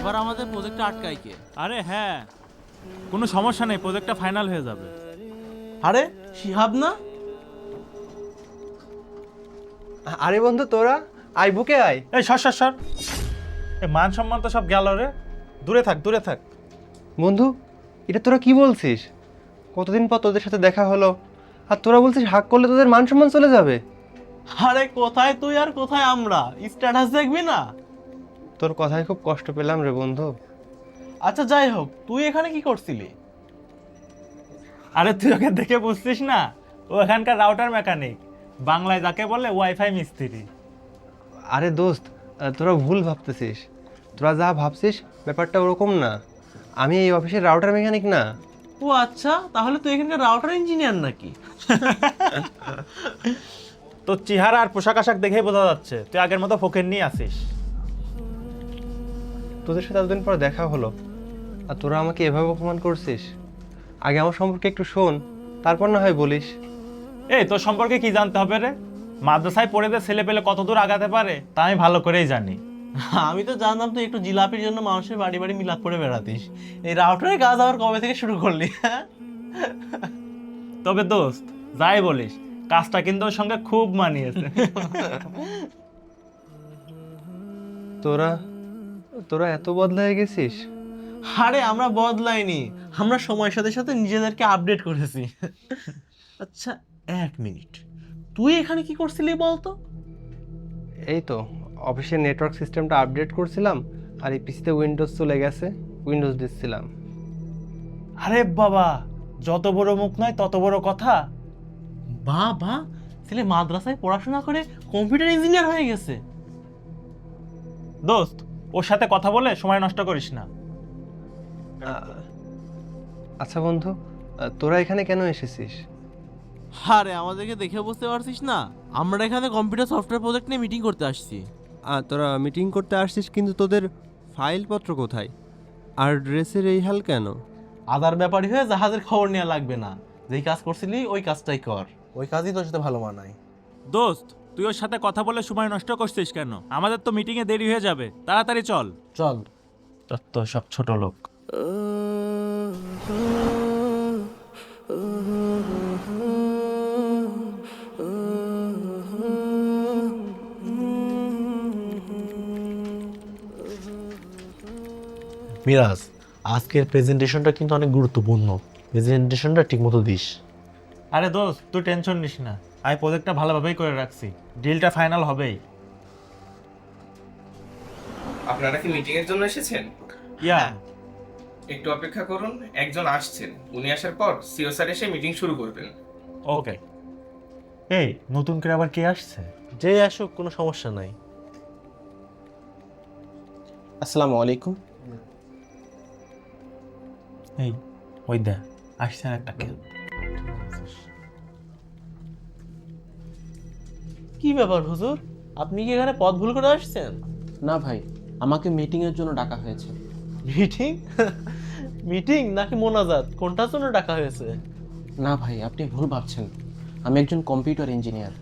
এবার আমাদের প্রজেক্টটা আটকায় কে? আরে হ্যাঁ, কোনো সমস্যা নেই, প্রজেক্টটা ফাইনাল হয়ে যাবে। আরে শিহাব না? আরে বন্ধু তোরা আই বুকে আয়। এই সর সর সর, এ মান সম্মান তো সব গেল রে, দূরে থাক দূরে থাক। বন্ধু এটা তোরা কি বলছিস? কতদিন পর তোদের সাথে দেখা হলো, আর তোরা বলছিস হাক করলে তোদের মান সম্মান চলে যাবে? আরে কোথায় তুই আর কোথায় আমরা? স্ট্যাটাস দেখবি না? তোর কথায় খুব কষ্ট পেলাম রে বন্ধু। আচ্ছা যাই হোক, তুই এখানে কি করছিলি? আরে তুই ওকে দেখে বুঝছিস না, ও এখানকার রাউটার মেকানিক, বাংলায় যাকে বলে ওয়াইফাই মিস্ত্রি। আরে দোস্ত, তোরা ভুল ভাবতেছিস। তোরা যা ভাবছিস ব্যাপারটা ওরকম না। আমি এই অফিসের রাউটার মেকানিক না। ও আচ্ছা, তাহলে তুই এখানকার রাউটার ইঞ্জিনিয়ার নাকি? তোর চেহারা আর পোশাক আশাক দেখেই বোঝা যাচ্ছে তুই আগের মতো ফোকের নিয়ে আসিস। তোদের সাথে এতদিন পর দেখা হলো, আর তোরা আমাকে এভাবে অপমান করছিস। আগে আমার সম্পর্কে একটু শোন, তারপর না হয় বলিস। এই তোর সম্পর্কে কি জানতে হবে রে? মাদ্রাসায় পড়ে যে ছেলে পেলে কত দূর আগাতে পারে তা আমি ভালো করেই জানি। আমি তো জানতাম তুই একটু জিলাপির জন্য মানুষের বাড়ি বাড়ি মিলাপ করে বেড়াতিস। এই রাউটারের কাজ আবার কবে থেকে শুরু করলি? তবে দোস্ত যাই বলিস, কাজটা কিন্তু ওর সঙ্গে খুব মানিয়েছে। তোরা তোরা এত বদলায় গেছিস? আরে আমরা বদলাইনি, আমরা সময়ের সাথে সাথে নিজেদেরকে আপডেট করেছি। আচ্ছা এক মিনিট, তুই এখানে কি করছিলি বলতো? এই তো অফিসের নেটওয়ার্ক সিস্টেমটা আপডেট করছিলাম, আর এই পিসিতে উইন্ডোজ চলে গেছে, উইন্ডোজ দিচ্ছিলাম। আরে বাবা, যত বড় মুখ নয় তত বড় কথা। বাবা, ছেলে মাদ্রাসায় পড়াশোনা করে কম্পিউটার ইঞ্জিনিয়ার হয়ে গেছে। দোস্ত ওর সাথে কথা বলে সময় নষ্ট করিস না। আচ্ছা বন্ধু, তোরা এখানে কেন এসেছিস? আরে আমাদেরকে দেখে বুঝতে পারছিস না, আমরা এখানে কম্পিউটার সফটওয়্যার প্রজেক্ট নিয়ে মিটিং করতে আসছি। তোরা মিটিং করতে আসছিস, কিন্তু তোদের ফাইলপত্র কোথায়? আর ড্রেসের এই হাল কেন? আদার ব্যাপারই হয়ে জাহাজের খবর নেওয়া লাগবে না, যেই কাজ করছিলি ওই কাজটাই কর, ওই কাজই তোর সাথে ভালো মানায়। দোস্ত তুই ওর সাথে কথা বলে সময় নষ্ট করছিস কেন? আমাদের তো মিটিংয়ে দেরি হয়ে যাবে, তাড়াতাড়ি চল। চল। তো সব ছোট লোক। মিরাজ, আজকের প্রেজেন্টেশনটা কিন্তু অনেক গুরুত্বপূর্ণ, প্রেজেন্টেশনটা ঠিকমতো দিস। আরে দোস্ত তুই টেনশন নিস না, আমি প্রজেক্টটা ভালোভাবেই করে রাখছি, ডিলটা ফাইনাল হবেই। আপনারা কি মিটিং এর জন্য এসেছেন? ইয়া, একটু অপেক্ষা করুন, একজন আসছেন, উনি আসার পর সিও স্যার এসে মিটিং শুরু করবেন। ওকে। এই নতুন করে আবার কে আসছে? যে আসুক, কোনো সমস্যা নাই। আসসালামু আলাইকুম। এই ওই দে আসছে একটা কে। কি ব্যাপার হুজুর, আপনি কি এখানে পথ ভুল করে আসছেন? না ভাই, আমাকে মিটিংয়ের জন্য ডাকা হয়েছে। মিটিং? মিটিং নাকি মোনাজাত, কোনটার জন্য ডাকা হয়েছে? না ভাই, আপনি ভুল ভাবছেন। আমি একজন কম্পিউটার ইঞ্জিনিয়ার।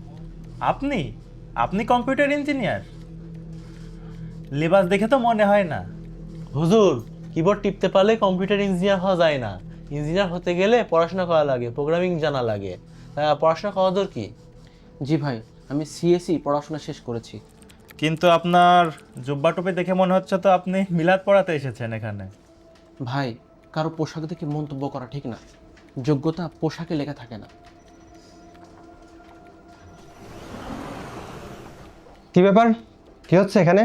আপনি আপনি কম্পিউটার ইঞ্জিনিয়ার? লেবাস দেখে তো মনে হয় না। হুজুর, কিবোর্ড টিপতে পারলে কম্পিউটার ইঞ্জিনিয়ার হওয়া যায় না। ইঞ্জিনিয়ার হতে গেলে পড়াশোনা করা লাগে, প্রোগ্রামিং জানা লাগে। পড়াশোনা করা দর কি? জি ভাই, আমি সিএসই পড়াশোনা শেষ করেছি। কিন্তু আপনার জুব্বা টুপি দেখে মনে হচ্ছে তো আপনি মিলাদ পড়াতে এসেছেন এখানে। ভাই, কারো পোশাক দেখে মন্তব্য করা ঠিক না। যোগ্যতা পোশাকে লেখা থাকে না। কি ব্যাপার, কি হচ্ছে এখানে?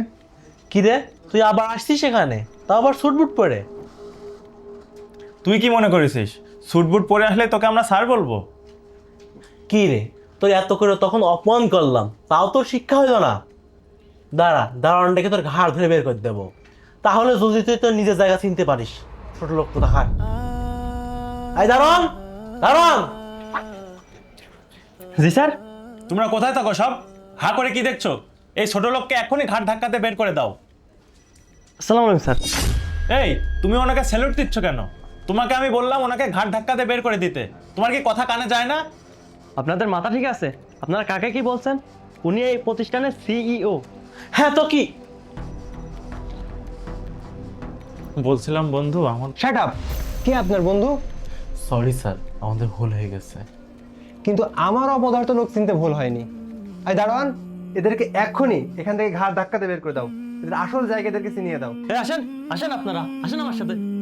কি রে, তুই আবার আসছিস এখানে, তাও আবার স্যুট বুট পরে? তুই কি মনে করেছিস স্যুট বুট পরে আসলে তোকে আমরা স্যার বলবো? কি রে, তোর এত করে তখন অপমান করলাম, তাও তোর শিক্ষা হইল না? দাঁড়া, দাঁড়ান ডেকে তোর ঘাড় ধরে বের করে দেবো, তাহলে যদি তুই তোর নিজের জায়গা চিনতে পারিস। ছোট লোক তো দেখার। আই দাঁড়ান, দাঁড়ান। জি স্যার। তোমরা কোথায় থাকো সব? হা করে কি দেখছো? এই ছোট লোককে এখনই ঘাট ধাক্কাতে বের করে দাও। আসসালামু আলাইকুম স্যার। এই তুমি ওনাকে স্যালুট দিচ্ছ কেন? তোমাকে আমি বললাম ওনাকে ঘাট ধাক্কাতে বের করে দিতে, তোমার কি কথা কানে যায় না? আপনাদের মাথা ঠিক আছে? আপনারা কাকে কি বলছেন? উনি এই প্রতিষ্ঠানের সিইও। হ্যাঁ তো কি? বলছিলাম বন্ধু আমার শাট আপ! কে আপনার বন্ধু? সরি স্যার, আমাদের ভুল হয়ে গেছে। কিন্তু আমার অপদার্থ লোক চিনতে ভুল হয়নি। আই দারোয়ান, এদেরকে এক্ষুনি এখান থেকে ঘাড় ধাক্কাতে বের করে দাও। এদের আসল জায়গা এদেরকে চিনিয়ে দাও। আসেন আসেন আপনারা আসেন আমার সাথে।